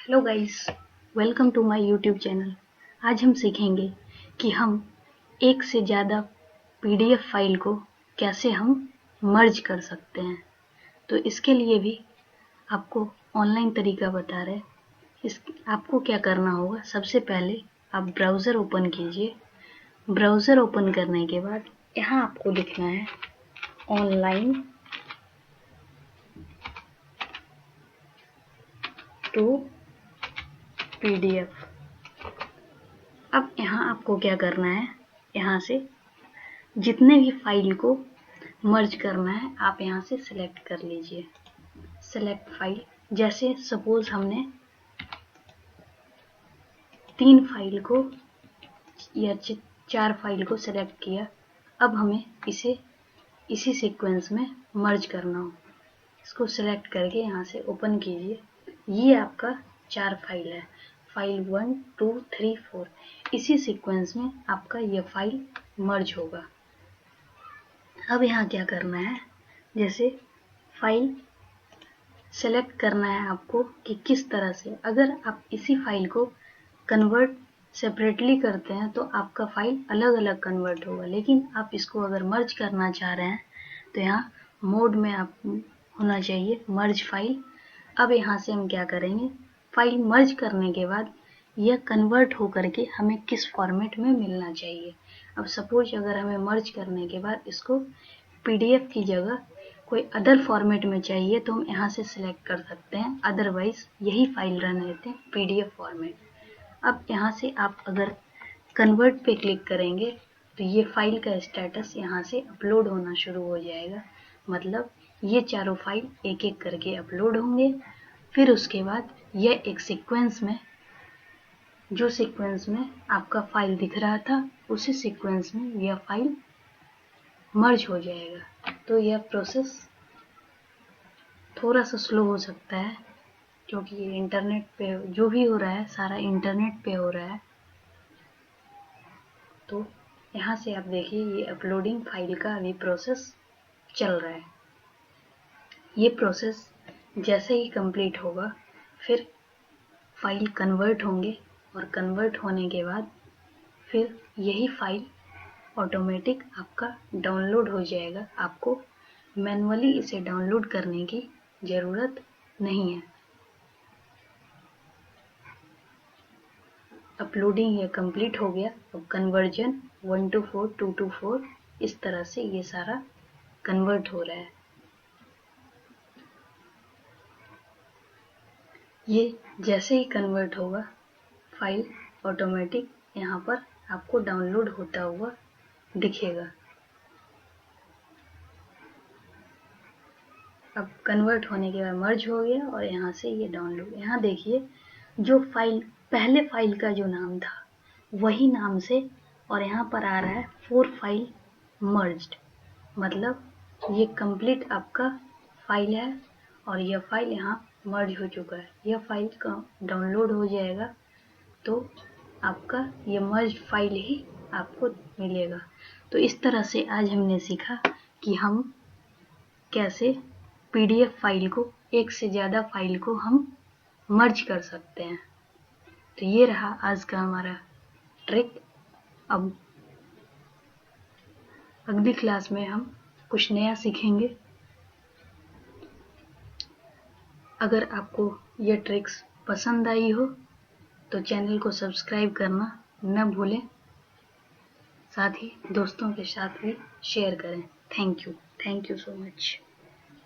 Hello guys, welcome to my YouTube channel. आज हम सीखेंगे कि हम एक से ज़्यादा पीडीएफ फाइल को कैसे हम मर्ज कर सकते हैं। तो इसके लिए भी आपको ऑनलाइन तरीका बता रहे हैं। आपको क्या करना होगा, सबसे पहले आप ब्राउज़र ओपन कीजिए। ब्राउज़र ओपन करने के बाद यहाँ आपको लिखना है ऑनलाइन टू पीडीएफ। अब यहाँ आपको क्या करना है, यहाँ से जितने भी फाइल को मर्ज करना है आप यहाँ से सिलेक्ट कर लीजिए। सेलेक्ट फाइल, जैसे सपोज हमने 3 फाइल को या 4 फाइल को सिलेक्ट किया। अब हमें इसे इसी सीक्वेंस में मर्ज करना हो। इसको सिलेक्ट करके यहाँ से ओपन कीजिए। ये आपका 4 फाइल है, फाइल 1 2 3 4। इसी सीक्वेंस में आपका यह फाइल मर्ज होगा। अब यहाँ क्या करना है, जैसे फाइल सेलेक्ट करना है आपको कि किस तरह से। अगर आप इसी फाइल को कन्वर्ट सेपरेटली करते हैं तो आपका फाइल अलग अलग कन्वर्ट होगा, लेकिन आप इसको अगर मर्ज करना चाह रहे हैं तो यहाँ मोड में आप होना चाहिए मर्ज फाइल। अब यहाँ से हम क्या करेंगे, फाइल मर्ज करने के बाद यह कन्वर्ट हो करके हमें किस फॉर्मेट में मिलना चाहिए। अब सपोज अगर हमें मर्ज करने के बाद इसको पीडीएफ की जगह कोई अदर फॉर्मेट में चाहिए तो हम यहाँ से सिलेक्ट कर सकते हैं, अदरवाइज यही फाइल रहने देते हैं पीडीएफ फॉर्मेट। अब यहाँ से आप अगर कन्वर्ट पे क्लिक करेंगे तो ये फाइल का स्टेटस यहाँ से अपलोड होना शुरू हो जाएगा। मतलब ये चारों फाइल एक एक करके अपलोड होंगे। फिर उसके बाद यह एक सीक्वेंस में, जो सीक्वेंस में आपका फाइल दिख रहा था उसी सीक्वेंस में यह फाइल मर्ज हो जाएगा। तो यह प्रोसेस थोड़ा सा स्लो हो सकता है क्योंकि ये इंटरनेट पे जो भी हो रहा है सारा इंटरनेट पे हो रहा है। तो यहाँ से आप देखिए ये अपलोडिंग फाइल का अभी प्रोसेस चल रहा है। ये प्रोसेस जैसे ही कंप्लीट होगा फिर फाइल कन्वर्ट होंगे और कन्वर्ट होने के बाद फिर यही फाइल ऑटोमेटिक आपका डाउनलोड हो जाएगा। आपको मैन्युअली इसे डाउनलोड करने की ज़रूरत नहीं है। अपलोडिंग ये कंप्लीट हो गया। अब कन्वर्जन 1 to 4 2 to 4 इस तरह से ये सारा कन्वर्ट हो रहा है। ये जैसे ही कन्वर्ट होगा फाइल ऑटोमेटिक यहाँ पर आपको डाउनलोड होता हुआ दिखेगा। अब कन्वर्ट होने के बाद मर्ज हो गया और यहाँ से ये डाउनलोड। यहाँ देखिए जो फाइल पहले फाइल का जो नाम था वही नाम से, और यहाँ पर आ रहा है 4 फाइल मर्ज्ड। मतलब ये कंप्लीट आपका फाइल है और यह फाइल यहाँ मर्ज हो चुका है। यह फाइल का डाउनलोड हो जाएगा तो आपका ये मर्ज फाइल ही आपको मिलेगा। तो इस तरह से आज हमने सीखा कि हम कैसे पीडीएफ फाइल को, एक से ज़्यादा फाइल को हम मर्ज कर सकते हैं। तो ये रहा आज का हमारा ट्रिक। अब अगली क्लास में हम कुछ नया सीखेंगे। अगर आपको ये ट्रिक्स पसंद आई हो तो चैनल को सब्सक्राइब करना न भूलें, साथ ही दोस्तों के साथ भी शेयर करें। Thank you so much.